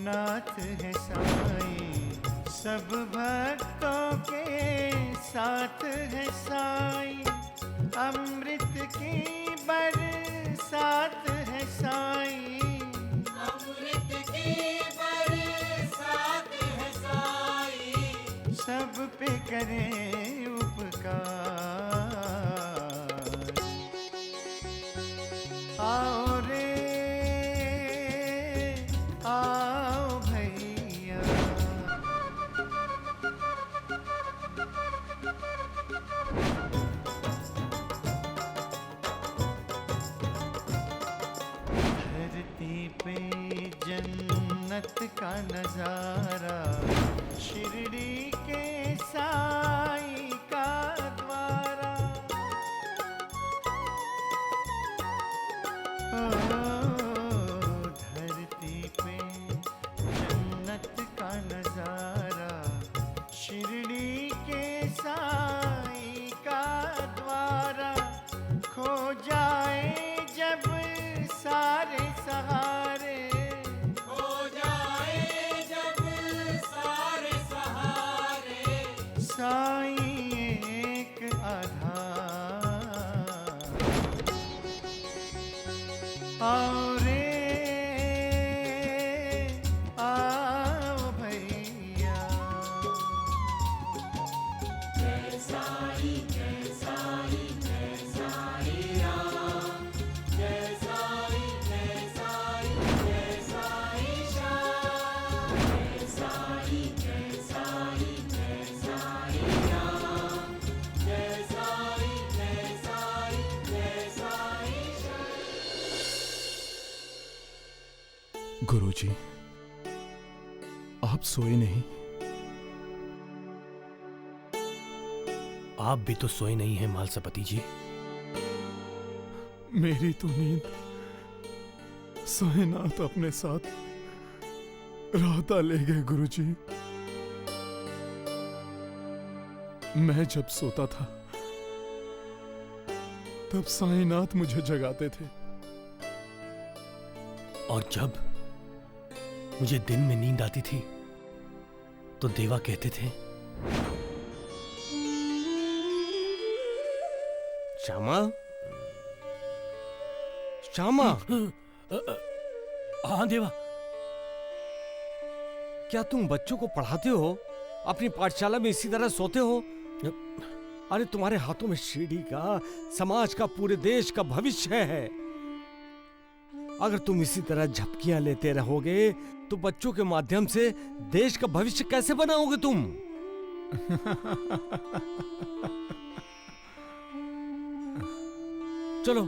नाथ है साईं, सब भक्तों के साथ है साईं। अमृत की बरसात है साईं, अमृत की बरसात है साईं। सब पे करे उपकार। आओ रे आओ भैया, धरती पे जन्नत का नजारा, शिरडी के साईं का द्वारा। ओ, धरती पे जन्नत का नजारा, शिरडी के साईं का द्वारा। खो जाए जब सारे सहारे, हो जाए जब सारे सहारे। साईं एक आधार। आओ रे आओ भैया, जय साईं जय साईं जय साईं राम। जय साईं जय साईं जय साईं श्याम। जय साईं जय साईं जय साईं राम। जय साईं जय साईं जय साईं श्याम। गुरुजी, आप सोए नहीं? आप भी तो सोए नहीं हैं मालसपति जी। मेरी तो नींद साईनाथ अपने साथ राहता ले गए गुरुजी। मैं जब सोता था तब साईनाथ मुझे जगाते थे, और जब मुझे दिन में नींद आती थी तो देवा कहते थे, श्यामा, श्यामा, हाँ देवा। क्या तुम बच्चों को पढ़ाते हो? अपनी पाठशाला में इसी तरह सोते हो? अरे तुम्हारे हाथों में शिरडी का, समाज का, पूरे देश का भविष्य है। अगर तुम इसी तरह झपकियां लेते रहोगे तो बच्चों के माध्यम से देश का भविष्य कैसे बनाओगे तुम? चलो।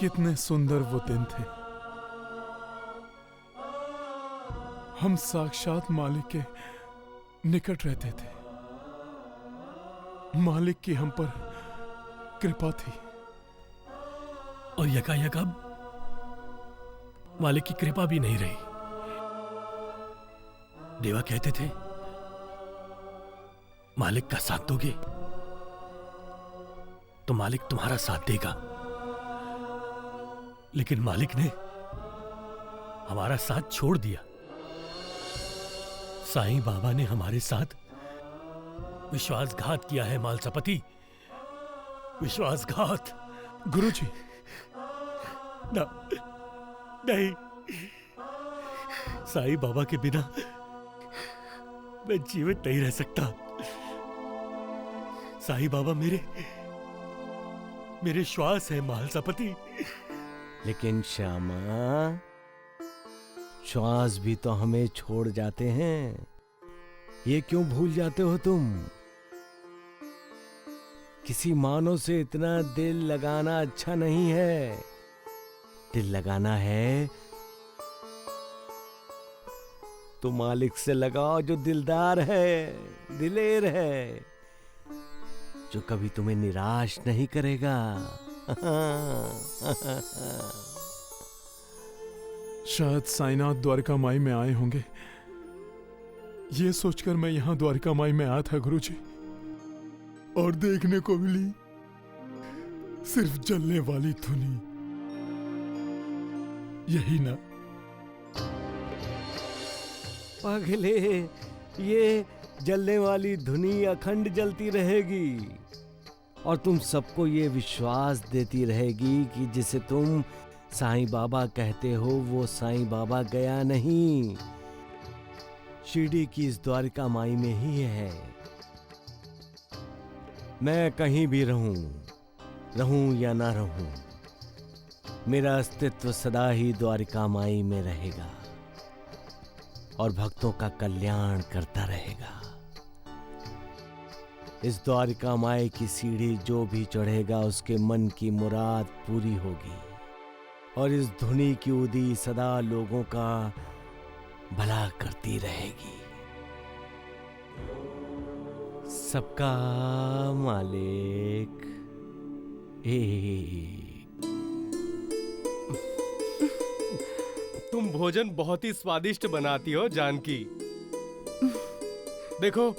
कितने सुंदर वो दिन थे। हम साक्षात मालिक के निकट रहते थे। मालिक की हम पर कृपा थी। और यकायक अब मालिक की कृपा भी नहीं रही। देवा कहते थे, मालिक का साथ दोगे तो मालिक तुम्हारा साथ देगा। लेकिन मालिक ने हमारा साथ छोड़ दिया। साईं बाबा ने हमारे साथ विश्वासघात किया है मालसपति, विश्वासघात। गुरुजी, ना, नहीं, साईं बाबा के बिना मैं जीवित नहीं रह सकता। साईं बाबा मेरे श्वास है मालसपति। लेकिन श्यामा, श्वास भी तो हमें छोड़ जाते हैं। ये क्यों भूल जाते हो तुम? किसी मानव से इतना दिल लगाना अच्छा नहीं है। दिल लगाना है तो मालिक से लगाओ जो दिलदार है, दिलेर है, जो कभी तुम्हें निराश नहीं करेगा। शायद साईनाथ द्वारका माई में आए होंगे। ये सोचकर मैं यहां द्वारका माई में आया था गुरुजी, और देखने को मिली सिर्फ जलने वाली धुनी। यही ना? पगले, ये जलने वाली धुनी अखंड जलती रहेगी और तुम सबको ये विश्वास देती रहेगी कि जिसे तुम साईं बाबा कहते हो वो साईं बाबा गया नहीं, शिरडी की इस द्वारिका माई में ही है। मैं कहीं भी रहूं या ना रहूं, मेरा अस्तित्व सदा ही द्वारिका माई में रहेगा और भक्तों का कल्याण करता रहेगा। इस द्वारिका माई की सीढ़ी जो भी चढ़ेगा उसके मन की मुराद पूरी होगी और इस धुनी की उदी सदा लोगों का भला करती रहेगी। सबका मालिक एक। तुम भोजन बहुत ही स्वादिष्ट बनाती हो जानकी। देखो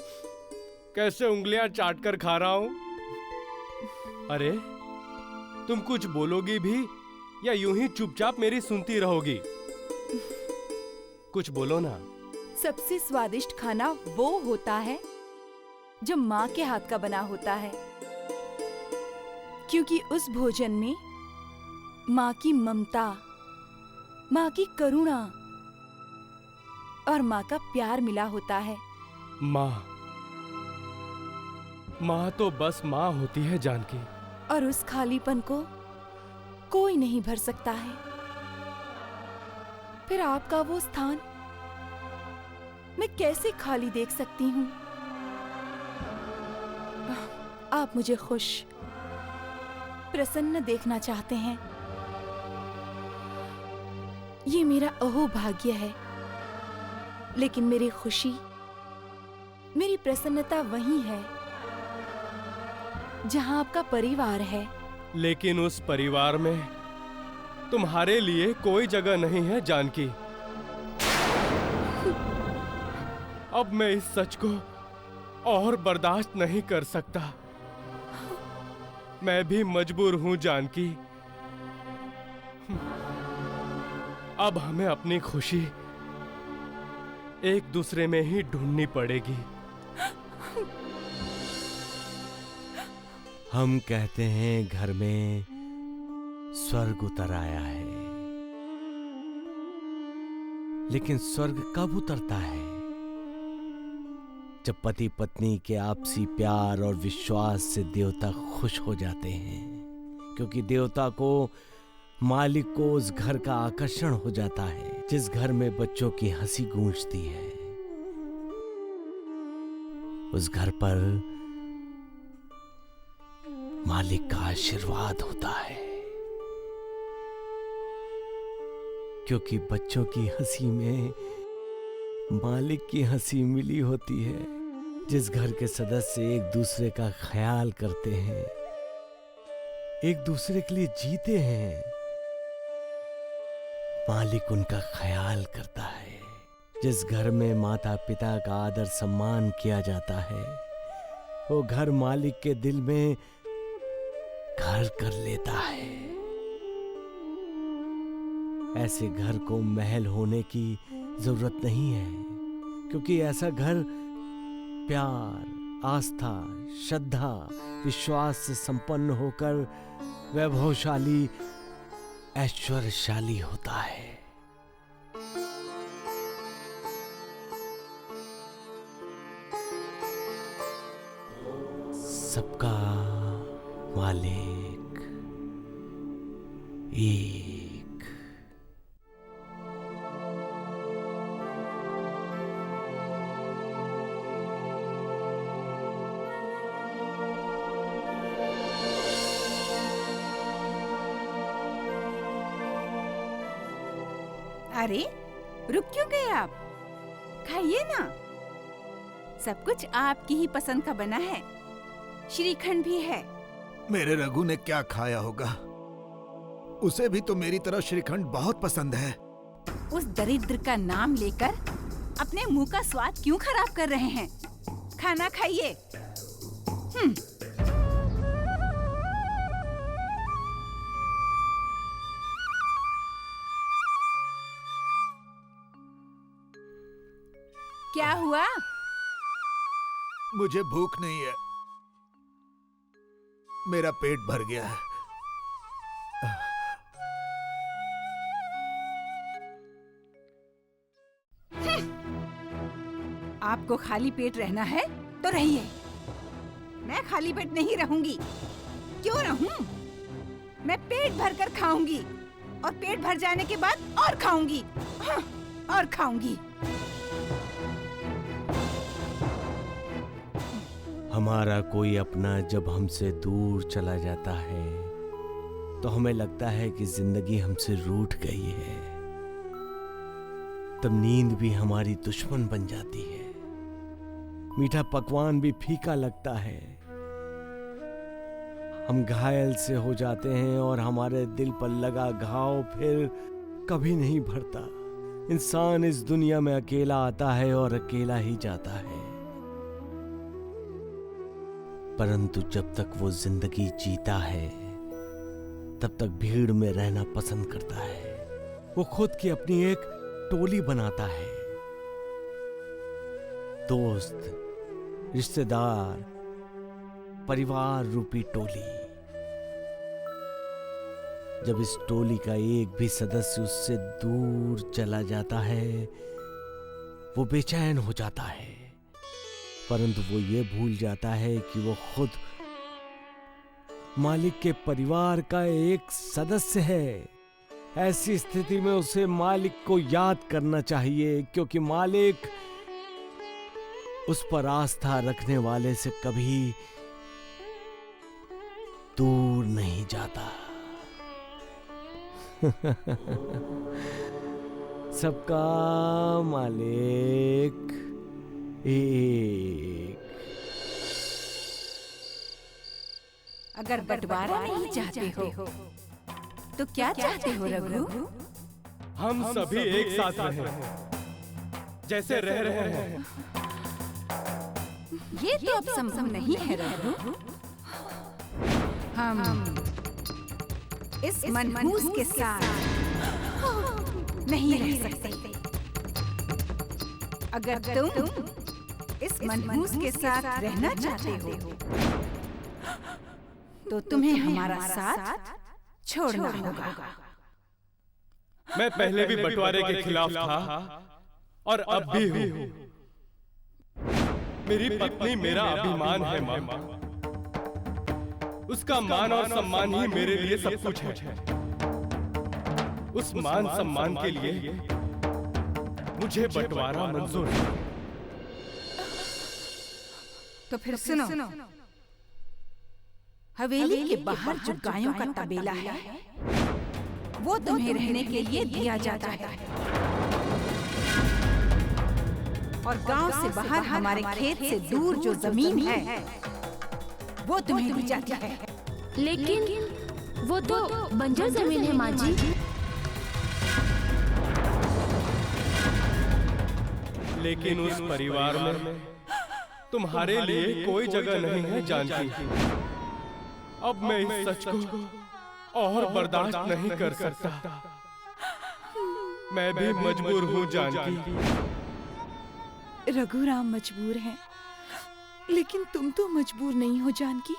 कैसे उंगलियां चाट कर खा रहा हूं। अरे तुम कुछ बोलोगी भी या यूं ही चुपचाप मेरी सुनती रहोगी? कुछ बोलो ना। सबसे स्वादिष्ट खाना वो होता है जो माँ के हाथ का बना होता है, क्योंकि उस भोजन में माँ की ममता, माँ की करुणा और माँ का प्यार मिला होता है। माँ तो बस माँ होती है जानकी। और उस खालीपन को कोई नहीं भर सकता है। फिर आपका वो स्थान मैं कैसे खाली देख सकती हूँ? आप मुझे खुश, प्रसन्न देखना चाहते हैं। ये मेरा अहोभाग्य है, लेकिन मेरी खुशी, मेरी प्रसन्नता वही है जहां आपका परिवार है। लेकिन उस परिवार में तुम्हारे लिए कोई जगह नहीं है जानकी। अब मैं इस सच को और बर्दाश्त नहीं कर सकता। मैं भी मजबूर हूं जानकी। अब हमें अपनी खुशी एक दूसरे में ही ढूंढनी पड़ेगी। हम कहते हैं घर में स्वर्ग उतर आया है, लेकिन स्वर्ग कब उतरता है? जब पति पत्नी के आपसी प्यार और विश्वास से देवता खुश हो जाते हैं, क्योंकि देवता को, मालिक को उस घर का आकर्षण हो जाता है जिस घर में बच्चों की हंसी गूंजती है। उस घर पर मालिक का आशीर्वाद होता है, क्योंकि बच्चों की हंसी में मालिक की हंसी मिली होती है। जिस घर के सदस्य एक दूसरे का ख्याल करते हैं, एक दूसरे के लिए जीते हैं, मालिक उनका ख्याल करता है। जिस घर में माता पिता का आदर सम्मान किया जाता है, वो घर मालिक के दिल में घर कर लेता है। ऐसे घर को महल होने की जरूरत नहीं है, क्योंकि ऐसा घर प्यार, आस्था, श्रद्धा, विश्वास से संपन्न होकर वैभवशाली, ऐश्वर्यशाली होता है। सबका मालिक एक। अरे रुक क्यों गए आप? खाइए ना, सब कुछ आपकी ही पसंद का बना है। श्रीखंड भी है। मेरे रघु ने क्या खाया होगा? उसे भी तो मेरी तरह श्रीखंड बहुत पसंद है। उस दरिद्र का नाम लेकर अपने मुंह का स्वाद क्यों खराब कर रहे हैं? खाना खाइए। क्या हुआ? मुझे भूख नहीं है, मेरा पेट भर गया है। आपको खाली पेट रहना है तो रहिए, मैं खाली पेट नहीं रहूंगी। क्यों रहूं? मैं पेट भर कर खाऊंगी और पेट भर जाने के बाद और खाऊंगी, हाँ, और खाऊंगी। हमारा कोई अपना जब हमसे दूर चला जाता है तो हमें लगता है कि जिंदगी हमसे रूठ गई है। तब नींद भी हमारी दुश्मन बन जाती है, मीठा पकवान भी फीका लगता है। हम घायल से हो जाते हैं और हमारे दिल पर लगा घाव फिर कभी नहीं भरता। इंसान इस दुनिया में अकेला आता है और अकेला ही जाता है, परंतु जब तक वो जिंदगी जीता है तब तक भीड़ में रहना पसंद करता है। वो खुद की अपनी एक टोली बनाता है, दोस्त, रिश्तेदार, परिवार रूपी टोली। जब इस टोली का एक भी सदस्य उससे दूर चला जाता है वो बेचैन हो जाता है, परंतु वो ये भूल जाता है कि वो खुद मालिक के परिवार का एक सदस्य है। ऐसी स्थिति में उसे मालिक को याद करना चाहिए, क्योंकि मालिक उस पर आस्था रखने वाले से कभी दूर नहीं जाता। सबका मालिक एक। अगर बंटवारा नहीं चाहते हो तो क्या चाहते हो रघु? हम सभी एक साथ रहें, जैसे रह रहे हैं। ये तो अब संभव नहीं है रघु। हम इस मनहूस के साथ नहीं रह सकते। अगर तुम इस मनहूस के साथ रहना चाहते हो तो तुम्हें हमारा साथ छोड़ना होगा। मैं पहले भी बंटवारे के खिलाफ था और अब भी हूँ। मेरी पत्नी मेरा अभिमान है मामा। उसका मान और सम्मान ही मेरे लिए सब कुछ है। उस मान सम्मान के लिए मुझे बंटवारा मंजूर है। तो फिर सुनो, हवेली के बाहर जो गायों का तबेला है वो तुम्हें रहने के लिए दिया जाता है, और गांव से बाहर हमारे खेत से दूर जो जमीन है वो तुम्हें दी जाती है। लेकिन वो तो बंजर जमीन है माँ जी। लेकिन उस परिवार में तुम्हारे लिए कोई जगह नहीं है जानकी। अब मैं इस सच को और बर्दाश्त नहीं कर सकता। मैं भी मजबूर हूँ जानकी। रघुराम मजबूर हैं, लेकिन तुम तो मजबूर नहीं हो जानकी।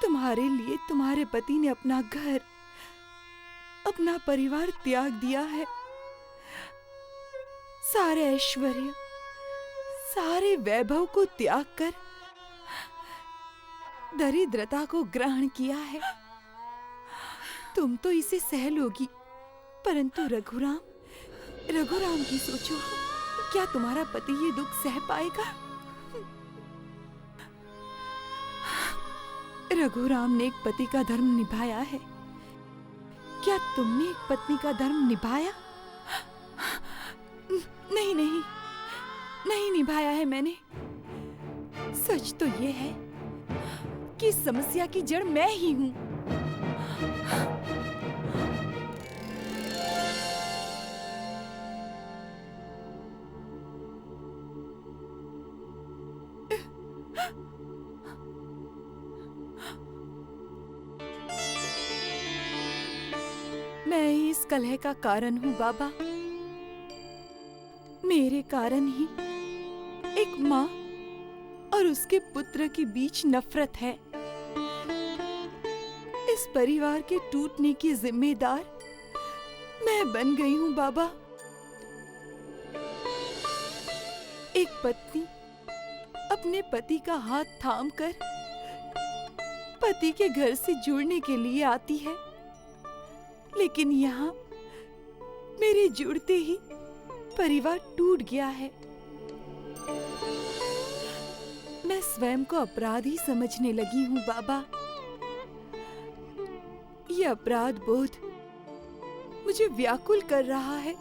तुम्हारे लिए तुम्हारे पति ने अपना घर, अपना परिवार त्याग दिया है। सारे ऐश्वर्य, सारे वैभव को त्याग कर दरिद्रता को ग्रहण किया है। तुम तो इसे सह लोगी, परंतु रघुराम की सोचो, क्या तुम्हारा पति ये दुख सह पाएगा? रघुराम ने एक पति का धर्म निभाया है, क्या तुमने एक पत्नी का धर्म निभाया? नहीं नहीं नहीं निभाया है मैंने। सच तो ये है कि समस्या की जड़ मैं ही हूं। मैं ही इस कलह का कारण हूं बाबा। मेरे कारण ही एक माँ और उसके पुत्र के बीच नफरत है। इस परिवार के टूटने की जिम्मेदार मैं बन गई हूँ बाबा। एक पत्नी अपने पति का हाथ थामकर पति के घर से जुड़ने के लिए आती है, लेकिन यहाँ मेरे जुड़ते ही परिवार टूट गया है। मैं स्वयं को अपराधी समझने लगी हूँ बाबा। ये अपराध बोध मुझे व्याकुल कर रहा है।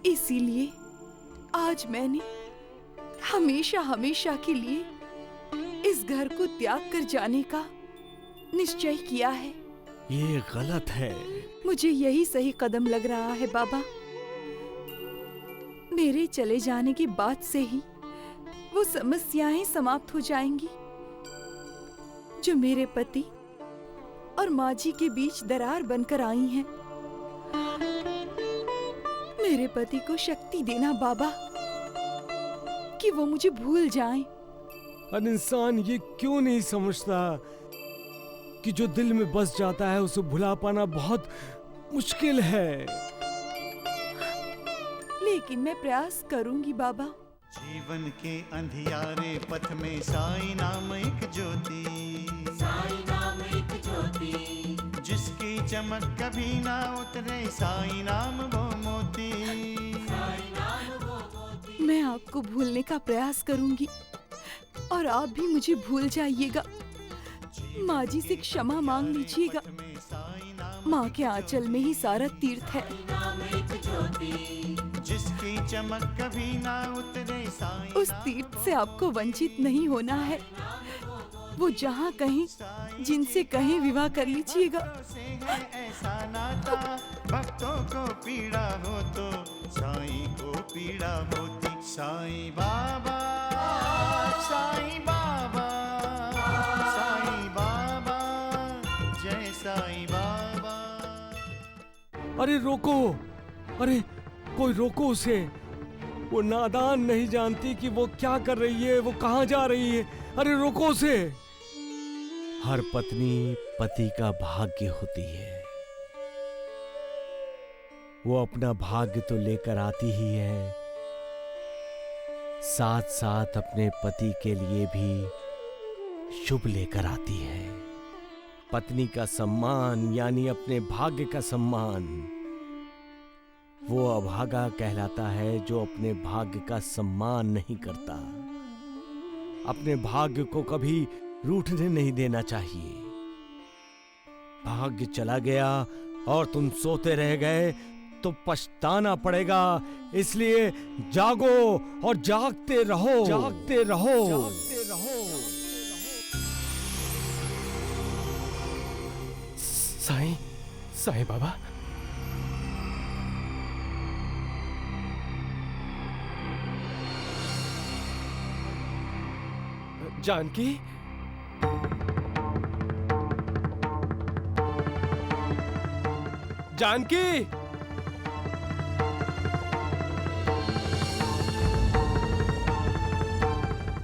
इसीलिए आज मैंने हमेशा हमेशा के लिए इस घर को त्याग कर जाने का निश्चय किया है। ये गलत है। मुझे यही सही कदम लग रहा है बाबा। मेरे चले जाने के बाद से ही वो समस्याएं समाप्त हो जाएंगी जो मेरे पति और माँ जी के बीच दरार बनकर आई हैं। मेरे पति को शक्ति देना बाबा कि वो मुझे भूल जाएं। और इंसान ये क्यों नहीं समझता कि जो दिल में बस जाता है उसे भुला पाना बहुत मुश्किल है। लेकिन मैं प्रयास करूंगी बाबा। जीवन के अंधियारे पथ में साई नाम एक ज्योति, साई नाम एक ज्योति, जिसकी चमक कभी ना उतरे, साई नाम वो मोती, साई नाम वो मोती। मैं आपको भूलने का प्रयास करूंगी और आप भी मुझे भूल जाइएगा। माँ जी से क्षमा मांग लीजिएगा। माँ के आंचल में ही सारा तीर्थ है। जिसकी चमक कभी ना उतरे, उस तीर्थ से आपको वंचित नहीं होना है। वो जहाँ कहीं जिनसे कहीं विवाह कर लीजिएगा। ऐसा नाता भक्तों को पीड़ा हो तो साईं को पीड़ा होती। साईं बाबा, साईं बाबा, साईं बाबा, जय साईं बाबा। अरे रोको, अरे कोई रोको उसे। वो नादान नहीं जानती कि वो क्या कर रही है, वो कहाँ जा रही है। अरे रोको उसे। हर पत्नी पति का भाग्य होती है। वो अपना भाग्य तो लेकर आती ही है, साथ साथ अपने पति के लिए भी शुभ लेकर आती है। पत्नी का सम्मान यानी अपने भाग्य का सम्मान, वो अभागा कहलाता है जो अपने भाग्य का सम्मान नहीं करता। अपने भाग्य को कभी रूठने नहीं देना चाहिए। भाग्य चला गया और तुम सोते रह गए तो पछताना पड़ेगा। इसलिए जागो और जागते रहो, जागते रहो, जागते रहो। साईं, साईं बाबा। जानकी, जानकी,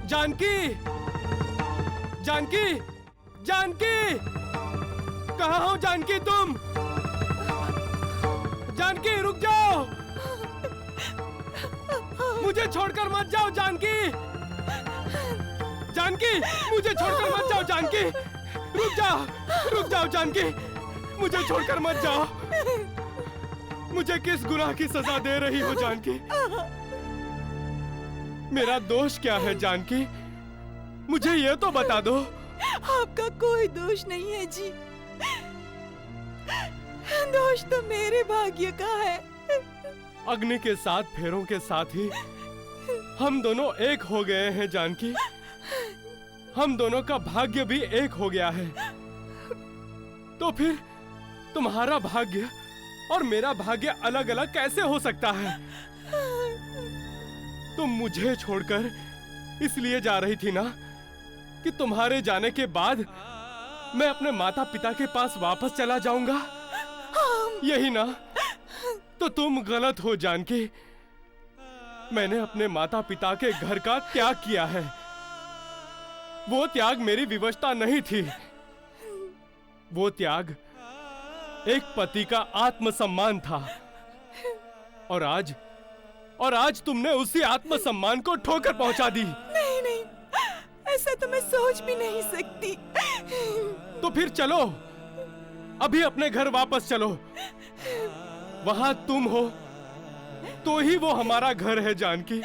जानकी, जानकी, जानकी, कहाँ हो जानकी तुम? जानकी रुक जाओ, मुझे छोड़कर मत जाओ जानकी। जानकी, मुझे छोड़कर मत जाओ जानकी। रुक जाओ जानकी, मुझे छोड़कर मत जाओ। मुझे किस गुनाह की सजा दे रही हो जानकी? मेरा दोष क्या है जानकी? मुझे ये तो बता दो। आपका कोई दोष नहीं है जी। दोष तो मेरे भाग्य का है। अग्नि के 7 फेरों के साथ ही हम दोनों एक हो गए हैं जानकी। हम दोनों का भाग्य भी एक हो गया है। तो फिर तुम्हारा भाग्य और मेरा भाग्य अलग अलग कैसे हो सकता है? तुम मुझे छोड़कर इसलिए जा रही थी ना कि तुम्हारे जाने के बाद मैं अपने माता पिता के पास वापस चला जाऊंगा, यही ना? तो तुम गलत हो जानकी, मैंने अपने माता पिता के घर का त्याग किया है। वो त्याग मेरी विवशता नहीं थी। वो त्याग एक पति का आत्मसम्मान था। और आज तुमने उसी आत्मसम्मान को ठोकर पहुंचा दी। नहीं नहीं, ऐसा तो मैं सोच भी नहीं सकती। तो फिर चलो, अभी अपने घर वापस चलो। वहां तुम हो तो ही वो हमारा घर है जानकी।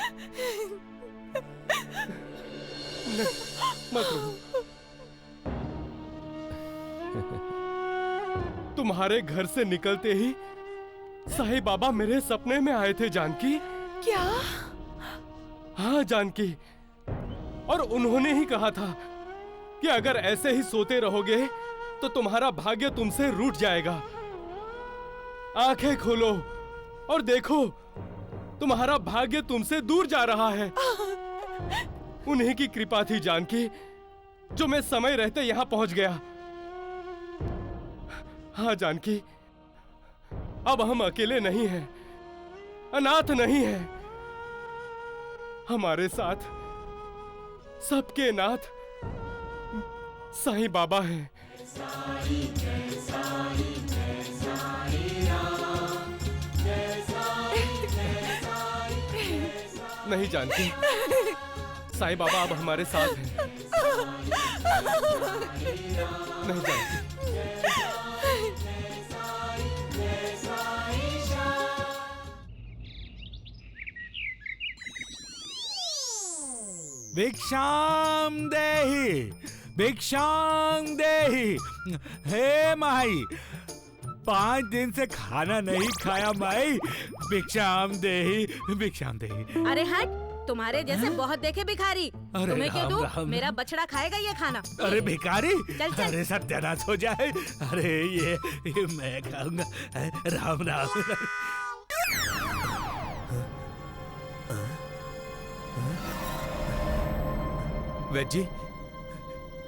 मत रो। तुम्हारे घर से निकलते ही साईं बाबा मेरे सपने में आए थे जानकी। क्या? हाँ जानकी, और उन्होंने ही कहा था कि अगर ऐसे ही सोते रहोगे तो तुम्हारा भाग्य तुमसे रूठ जाएगा। आंखें खोलो और देखो, तुम्हारा भाग्य तुमसे दूर जा रहा है। उन्हीं की कृपा थी जानकी, जो मैं समय रहते यहां पहुंच गया। हाँ जानकी, अब हम अकेले नहीं हैं, अनाथ नहीं हैं। हमारे साथ सबके नाथ साईं बाबा हैं। नहीं जानती, साईं बाबा अब हमारे साथ हैं। नहीं जानती। भिक्षाम देहि, भिक्षाम देहि। हे माई, 5 दिन से खाना नहीं खाया माई। भिक्षाम देहि, भिक्षाम देहि। अरे हट, तुम्हारे जैसे बहुत देखे भिखारी। अरे तुम्हें क्यों राम, दूं? राम। मेरा बछड़ा खाएगा ये खाना। अरे भिखारी, चल, चल। अरे सत्यानाश हो जाए। अरे ये मैं खाऊंगा। राम राम। वैद जी,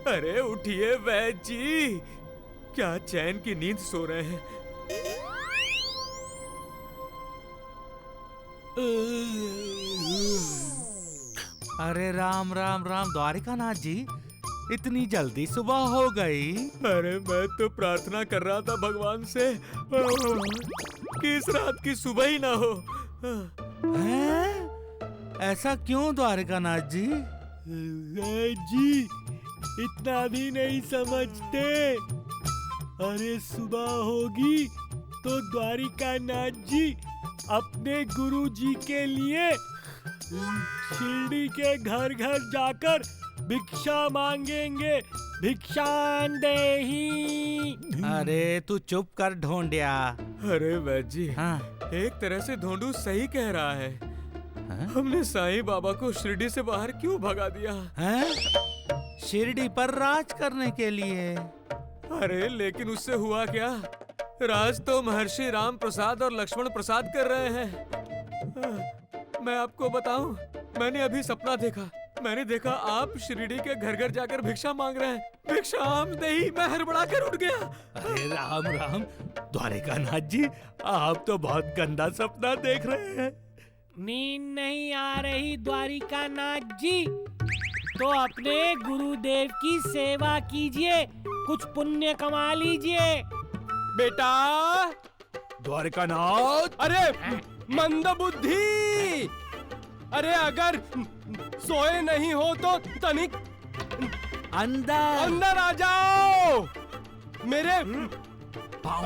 अरे उठिए वैद जी, क्या चैन की नींद सो रहे हैं? अरे राम राम राम द्वारिकानाथ जी, इतनी जल्दी सुबह हो गई? अरे मैं तो प्रार्थना कर रहा था भगवान से कि इस रात की सुबह ही ना हो। हैं? ऐसा क्यों द्वारिकानाथ जी? जी इतना भी नहीं समझते। अरे सुबह होगी तो द्वारिकानाथ जी अपने गुरु जी के लिए शिरडी के घर घर जाकर भिक्षा मांगेंगे। भिक्षान देहि। अरे तू चुप कर ढोंडिया। अरे वैद जी, हाँ? एक तरह से ढोंडू सही कह रहा है। हाँ? हमने साईं बाबा को शिरडी से बाहर क्यों भगा दिया? हैं? शिरडी पर राज करने के लिए? अरे लेकिन उससे हुआ क्या? राज तो महर्षि राम प्रसाद और लक्ष्मण प्रसाद कर रहे हैं। मैं आपको बताऊं, मैंने अभी सपना देखा। मैंने देखा आप शिरडी के घर घर जाकर भिक्षा मांग रहे हैं। भिक्षाम देहि। मैं हड़बड़ा कर उठ गया। अरे राम राम द्वारिकानाथ जी, आप तो बहुत गंदा सपना देख रहे हैं। नींद नहीं आ रही द्वारिकानाथ जी, तो अपने गुरुदेव की सेवा कीजिए, कुछ पुण्य कमा लीजिए। बेटा द्वारिकानाथ। अरे मंदबुद्धि, अरे अगर सोए नहीं हो तो तनिक अंदर आ जाओ। मेरे पाँव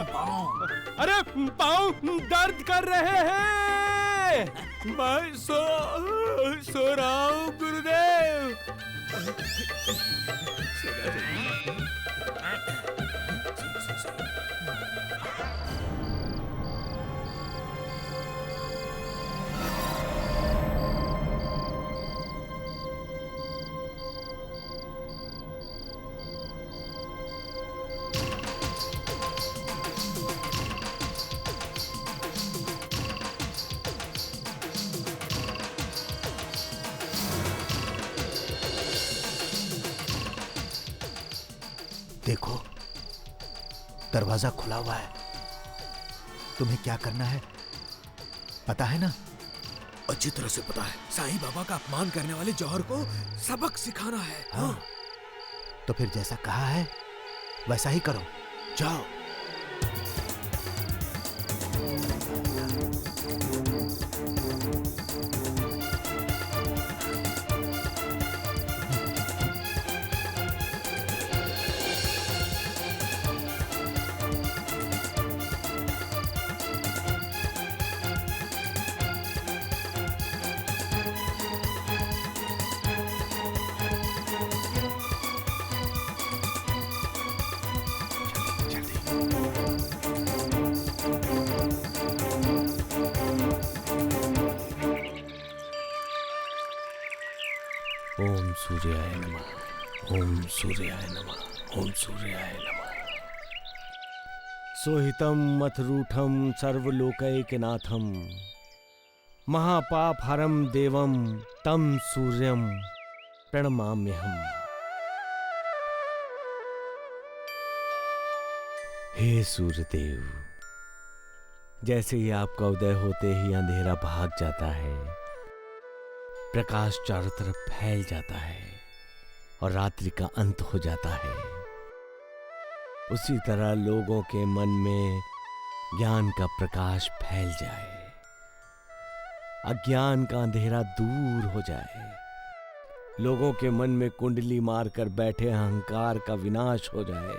अरे पाँव दर्द कर रहे हैं। मैं सो रहा हूँ गुरुदेव। देखो, दरवाजा खुला हुआ है। तुम्हें क्या करना है पता है ना? अच्छी तरह से पता है, साईं बाबा का अपमान करने वाले जौहर को सबक सिखाना है। हाँ। तो फिर जैसा कहा है वैसा ही करो, जाओ। ओम सूर्याय नमः, ओम सूर्याय नमः, ओम सूर्याय नमः। सोहितम मथरूठम सर्वलोकैकनाथम महापाप हरम देवम तम सूर्यम प्रणमाम्यहम्। हे सूर्यदेव, जैसे ही आपका उदय होते ही अंधेरा भाग जाता है, प्रकाश चारों तरफ फैल जाता है और रात्रि का अंत हो जाता है, उसी तरह लोगों के मन में ज्ञान का प्रकाश फैल जाए, अज्ञान का अंधेरा दूर हो जाए, लोगों के मन में कुंडली मारकर बैठे अहंकार का विनाश हो जाए,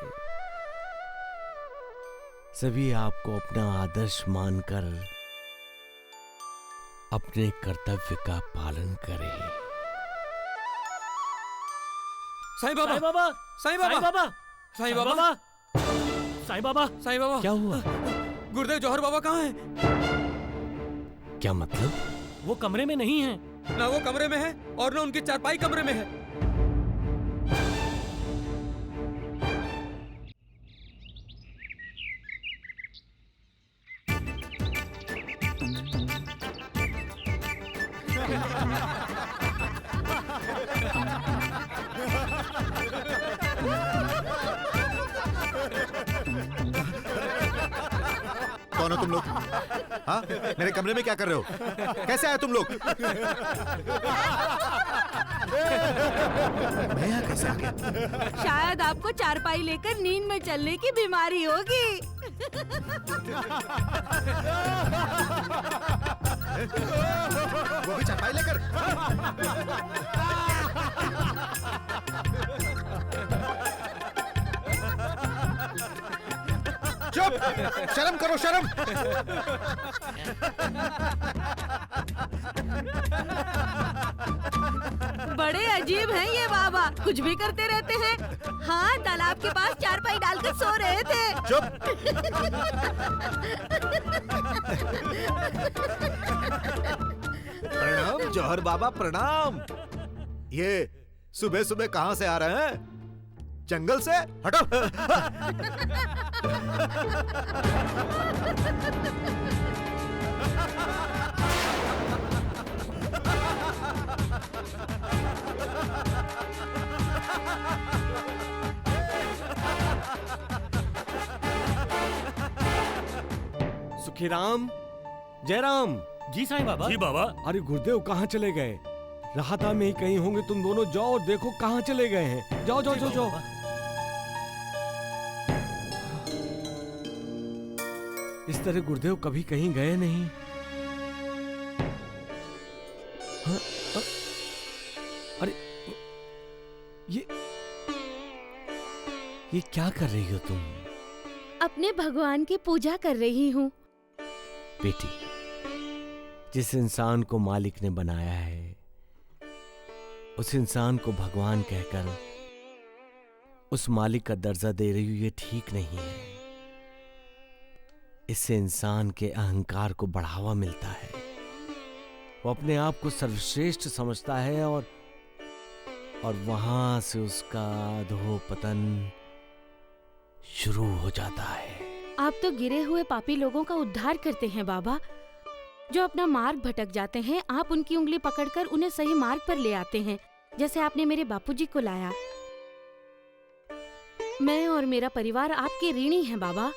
सभी आपको अपना आदर्श मानकर अपने कर्तव्य का पालन करें। साईं बाबा, साईं बाबा, साईं बाबा, साईं बाबा, साईं बाबा, साईं बाबा, साईं बाबा। क्या हुआ? गुरुदेव जौहर बाबा कहाँ हैं? क्या मतलब? वो कमरे में नहीं है। ना वो कमरे में है और ना उनकी चारपाई कमरे में है। कौन हो तुम लोग? हाँ, मेरे कमरे में क्या कर रहे हो? कैसे आए तुम लोग? मैं यहाँ कैसे आ गया? शायद आपको चारपाई लेकर नींद में चलने की बीमारी होगी। वो भी चारपाई लेकर? चुप! शर्म करो, शर्म! बड़े अजीब हैं ये बाबा, कुछ भी करते रहते हैं। हाँ, तालाब के पास चारपाई डालकर सो रहे थे। चुप! प्रणाम जौहर बाबा, प्रणाम। ये सुबह सुबह कहाँ से आ रहे हैं? जंगल से? हटो! सुखीराम, जयराम। जी साईं बाबा। जी बाबा। अरे गुरुदेव कहाँ चले गए? राहता में ही कहीं होंगे, तुम दोनों जाओ और देखो कहाँ चले गए हैं। जाओ जाओ जाओ जाओ। इस तरह गुरुदेव कभी कहीं गए नहीं। हाँ, अरे ये क्या कर रही हो तुम? अपने भगवान की पूजा कर रही हूँ। बेटी, जिस इंसान को मालिक ने बनाया है, उस इंसान को भगवान कहकर उस मालिक का दर्जा दे रही हूं, ये ठीक नहीं है। इससे इंसान के अहंकार को बढ़ावा मिलता है। वो अपने आप को सर्वश्रेष्ठ समझता है और वहां से उसका अधोपतन शुरू हो जाता है। आप तो गिरे हुए पापी लोगों का उद्धार करते हैं बाबा। जो अपना मार्ग भटक जाते हैं, आप उनकी उंगली पकड़कर उन्हें सही मार्ग पर ले आते हैं, जैसे आपने मेरे बापूजी को लाया। मैं और मेरा परिवार आपके ऋणी हैं बाबा।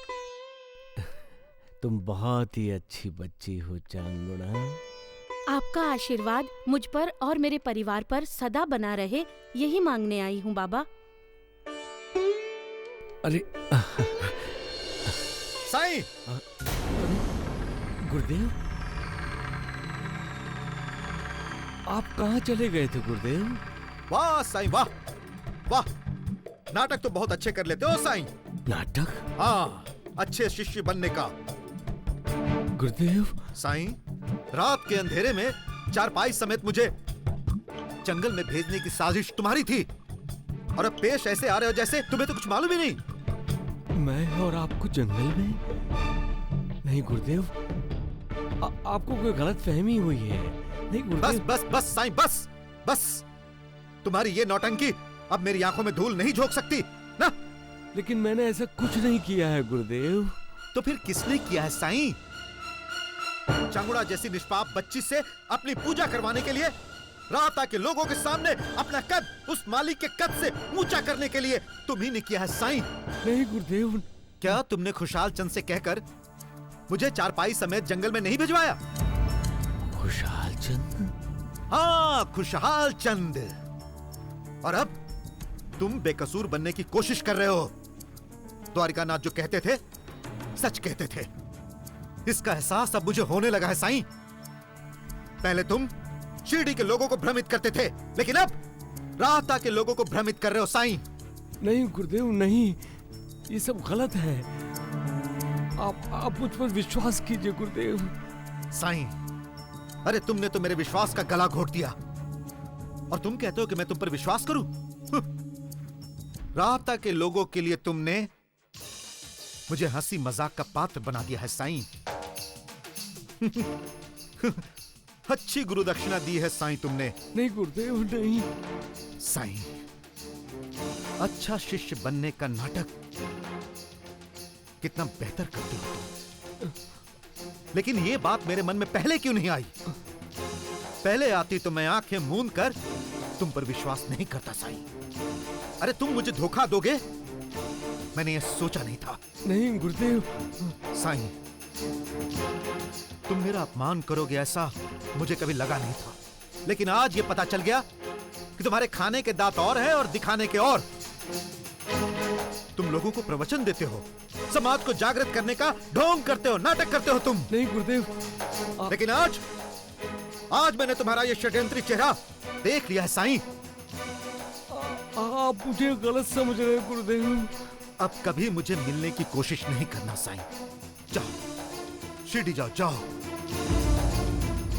तुम बहुत ही अच्छी बच्ची हो चांगुड़ा। आपका आशीर्वाद मुझ पर और मेरे परिवार पर सदा बना रहे, यही मांगने आई हूँ बाबा। अरे साईं, गुरुदेव, आप कहाँ चले गए थे गुरुदेव? वाह साईं वाह वाह, नाटक तो बहुत अच्छे कर लेते हो साईं। नाटक? हाँ, अच्छे शिष्य बनने का। गुरुदेव। साईं, रात के अंधेरे में चारपाई समेत मुझे जंगल में भेजने की साजिश तुम्हारी थी, और अब पेश ऐसे आ रहे हो जैसे तुम्हें तो कुछ मालूम ही नहीं। मैं और आपको जंगल में? नहीं गुरुदेव, आपको कोई गलत फहमी हुई है। नहीं गुरुदेव। बस बस बस साईं, बस बस, तुम्हारी ये नौटंकी अब मेरी आंखों में धूल नहीं झोंक सकती ना। लेकिन मैंने ऐसा कुछ नहीं किया है गुरुदेव। तो फिर किसने किया है साईं? चांगुड़ा जैसी निष्पाप बच्ची से अपनी पूजा करवाने के लिए, राता के लोगों के सामने अपना कद उस मालिक के कद से ऊंचा करने के लिए तुम्ही ने किया है साईं। नहीं गुरुदेव। क्या तुमने खुशहाल चंद से कहकर मुझे चारपाई समेत जंगल में नहीं भिजवाया? खुशहाल चंद? हाँ, खुशहाल चंद। और अब तुम बेकसूर बनने की कोशिश कर रहे हो। द्वारिकानाथ जो कहते थे सच कहते थे, इसका एहसास अब मुझे होने लगा है साईं। पहले तुम शिरडी के लोगों को भ्रमित करते थे, लेकिन अब राहता के लोगों को भ्रमित कर रहे हो साईं। नहीं गुरुदेव नहीं, ये सब गलत है। आप मुझ पर विश्वास कीजिए गुरुदेव। साईं, अरे तुमने तो मेरे विश्वास का गला घोट दिया, और तुम कहते हो कि मैं तुम पर विश्वास करूं? राहता के लोगों के लिए तुमने मुझे हंसी मजाक का पात्र बना दिया है साईं। अच्छी गुरु दक्षिणा दी है साईं तुमने। नहीं गुरुदेव नहीं। साईं, अच्छा शिष्य बनने का नाटक कितना बेहतर करते हो तुम, लेकिन ये बात मेरे मन में पहले क्यों नहीं आई? पहले आती तो मैं आंखें मूंद कर तुम पर विश्वास नहीं करता साईं। अरे तुम मुझे धोखा दोगे, मैंने ये सोचा नहीं था। नहीं गुरुदेव। साईं, तुम मेरा अपमान करोगे ऐसा मुझे कभी लगा नहीं था, लेकिन आज ये पता चल गया कि तुम्हारे खाने के दांत और हैं और दिखाने के और। तुम लोगों को प्रवचन देते हो, समाज को जागृत करने का ढोंग करते हो, नाटक करते हो तुम। नहीं गुरुदेव। लेकिन आज मैंने तुम्हारा ये षड्यंत्री चेहरा देख लिया है साईं। आप मुझे गलत समझ रहे हैं गुरुदेव। अब कभी मुझे मिलने की कोशिश नहीं करना साईं। जाओ, शिरडी जाओ, जाओ।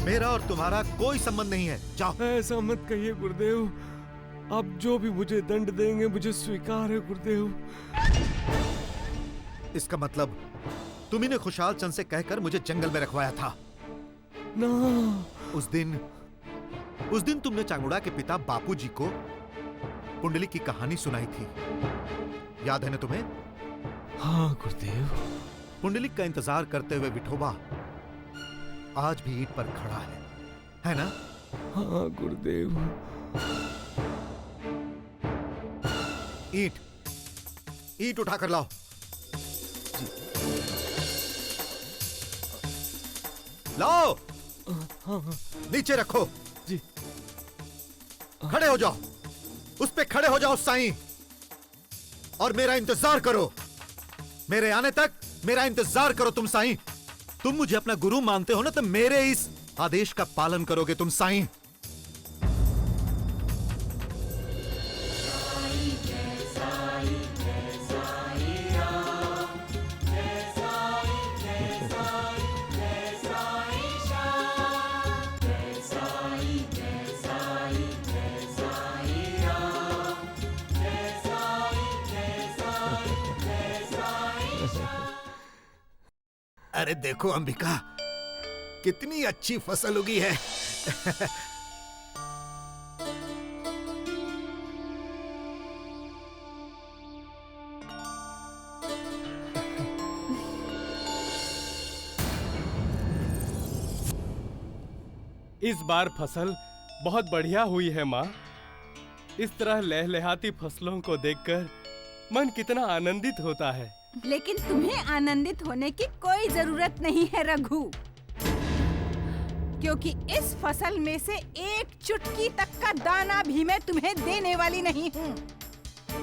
मेरा और तुम्हारा कोई संबंध नहीं है, जाओ। ऐसा मत कहिए गुरुदेव, आप जो भी मुझे दंड देंगे मुझे स्वीकार है गुरुदेव। इसका मतलब तुम्ही ने खुशहाल चंद से कहकर मुझे जंगल में रखवाया था ना। उस दिन तुमने चांगुड़ा के पिता बापूजी को पुंडलिक की कहानी सुनाई थी, याद है ना तुम्हें? हाँ गुरुदेव। पुंडलिक का इंतजार करते हुए विठोबा आज भी ईंट पर खड़ा है ना? हाँ गुरुदेव। ईंट उठाकर लाओ। लाओ। हाँ। नीचे रखो जी। खड़े हो जाओ, उस पे खड़े हो जाओ साईं, और मेरा इंतजार करो। मेरे आने तक मेरा इंतजार करो तुम साईं। तुम मुझे अपना गुरु मानते हो ना, तो मेरे इस आदेश का पालन करोगे तुम साईं। अरे देखो अंबिका, कितनी अच्छी फसल उगी है। इस बार फसल बहुत बढ़िया हुई है माँ। इस तरह लहलहाती फसलों को देखकर मन कितना आनंदित होता है। लेकिन तुम्हें आनंदित होने की कोई जरूरत नहीं है रघु। क्योंकि इस फसल में से एक चुटकी तक का दाना भी मैं तुम्हें देने वाली नहीं हूँ।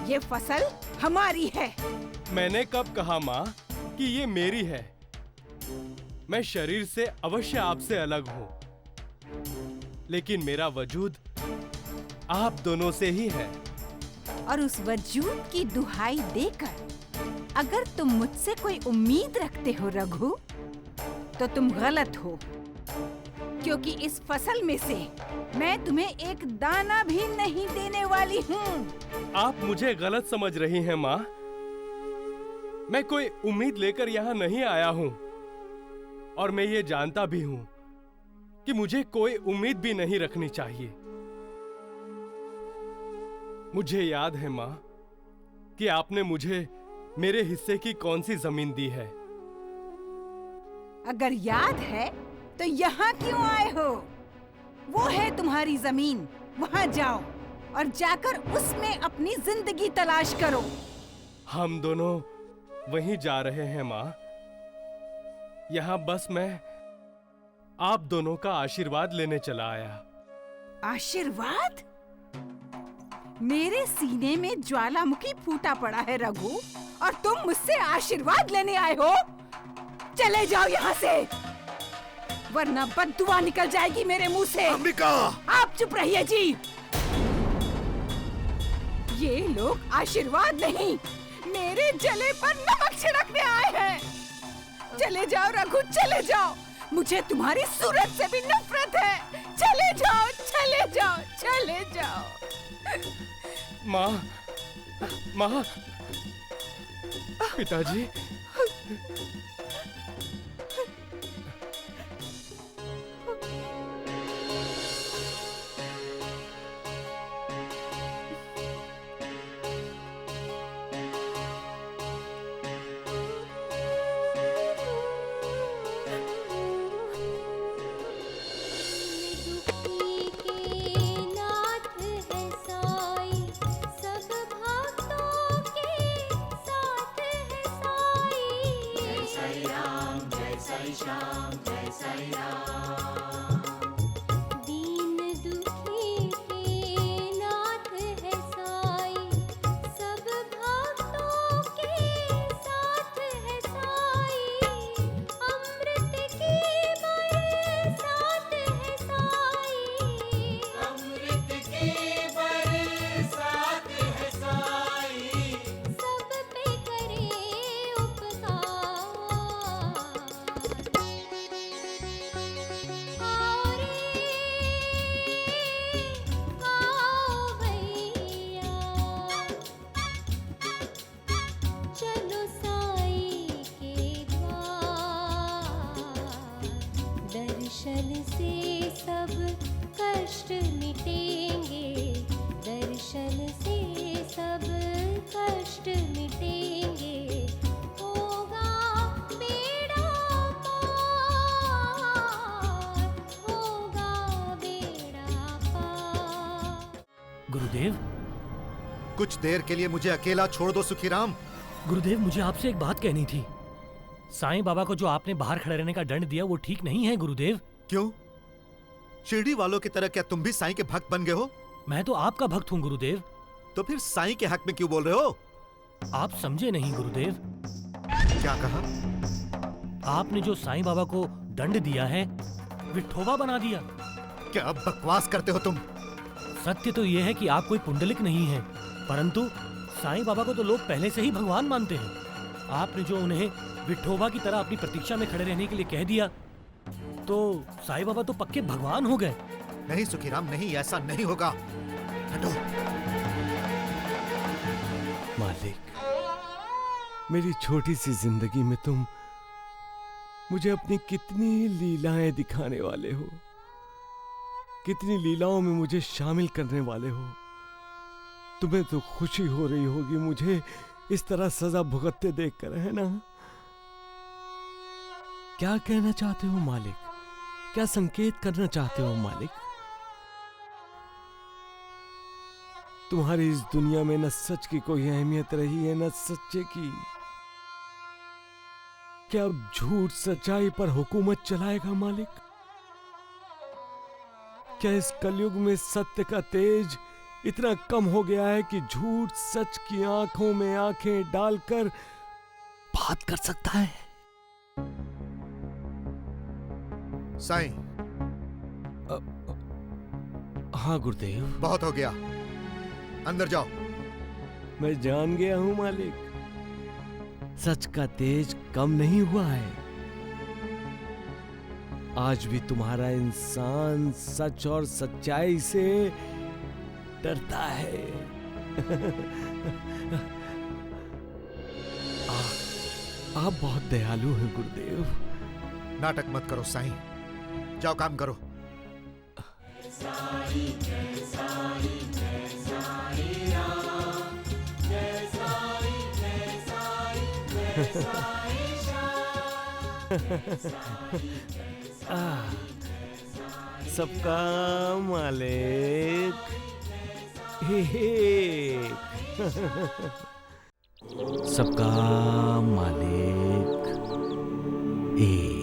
ये फसल हमारी है। मैंने कब कहा माँ कि ये मेरी है? मैं शरीर से अवश्य आपसे अलग हूँ, लेकिन मेरा वजूद आप दोनों से ही है। और उस वजूद की दुहाई देकर अगर तुम मुझसे कोई उम्मीद रखते हो रघु, तो तुम गलत हो, क्योंकि इस फसल में से मैं तुम्हें एक दाना भी नहीं देने वाली हूँ। आप मुझे गलत समझ रही हैं माँ। मैं कोई उम्मीद लेकर यहाँ नहीं आया हूँ, और मैं ये जानता भी हूँ कि मुझे कोई उम्मीद भी नहीं रखनी चाहिए। मुझे याद है माँ कि आपने मुझे मेरे हिस्से की कौन सी जमीन दी है। अगर याद है तो यहाँ क्यों आए हो? वो है तुम्हारी जमीन, वहाँ जाओ और जाकर उसमें अपनी जिंदगी तलाश करो। हम दोनों वहीं जा रहे हैं माँ। यहाँ बस मैं आप दोनों का आशीर्वाद लेने चला आया। आशीर्वाद? मेरे सीने में ज्वालामुखी फूटा पड़ा है रघु, और तुम मुझसे आशीर्वाद लेने आए हो? चले जाओ यहाँ से, वरना बददुआ निकल जाएगी मेरे मुंह से। अंबिका! आप चुप रहिए जी। ये लोग आशीर्वाद नहीं, मेरे जले पर नमक छिड़कने आए हैं। चले जाओ रघु, चले जाओ। मुझे तुम्हारी सूरत से भी नफरत है। चले जाओ, चले जाओ, चले जाओ। माँ, माँ, पिताजी। दर्शन से सब कष्ट मिटेंगे, दर्शन से सब कष्ट मिटेंगे। होगा बेड़ा पार, होगा बेड़ा पार। गुरुदेव, कुछ देर के लिए मुझे अकेला छोड़ दो सुखीराम। गुरुदेव, मुझे आपसे एक बात कहनी थी। साईं बाबा को जो आपने बाहर खड़े रहने का दंड दिया वो ठीक नहीं है गुरुदेव। क्यों? शिरडी वालों की तरह क्या तुम भी साईं के भक्त बन गए हो? मैं तो आपका भक्त हूँ गुरुदेव। तो फिर साईं के हक में क्यों बोल रहे हो? आप समझे नहीं गुरुदेव। क्या कहा? आपने जो साईं बाबा को दंड दिया है विठोबा बना दिया। क्या बकवास करते हो तुम? सत्य तो यह है कि आप कोई पुंडलिक नहीं है, परंतु साईं बाबा को तो लोग पहले से ही भगवान मानते हैं। आपने जो उन्हें विठोबा की तरह अपनी प्रतीक्षा में खड़े रहने के लिए कह दिया, तो साईं बाबा तो पक्के भगवान हो गए। नहीं सुखीराम, नहीं, ऐसा नहीं होगा। हटो। मालिक, मेरी छोटी सी जिंदगी में तुम मुझे अपनी कितनी लीलाएं दिखाने वाले हो, कितनी लीलाओं में मुझे शामिल करने वाले हो। तुम्हें तो खुशी हो रही होगी मुझे इस तरह सजा भुगतते देखकर, है ना? क्या कहना चाहते हो मालिक? क्या संकेत करना चाहते हो मालिक? तुम्हारी इस दुनिया में न सच की कोई अहमियत रही है न सच्चे की। क्या अब झूठ सच्चाई पर हुकूमत चलाएगा मालिक? क्या इस कलयुग में सत्य का तेज इतना कम हो गया है कि झूठ सच की आंखों में आंखें डालकर बात कर सकता है? साईं। हाँ गुरुदेव। बहुत हो गया, अंदर जाओ। मैं जान गया हूं मालिक, सच का तेज कम नहीं हुआ है। आज भी तुम्हारा इंसान सच और सच्चाई से डरता है। आप बहुत दयालु हैं गुरुदेव। नाटक मत करो साईं, जाओ काम करो। सबका मालिक सबका मालिक एक।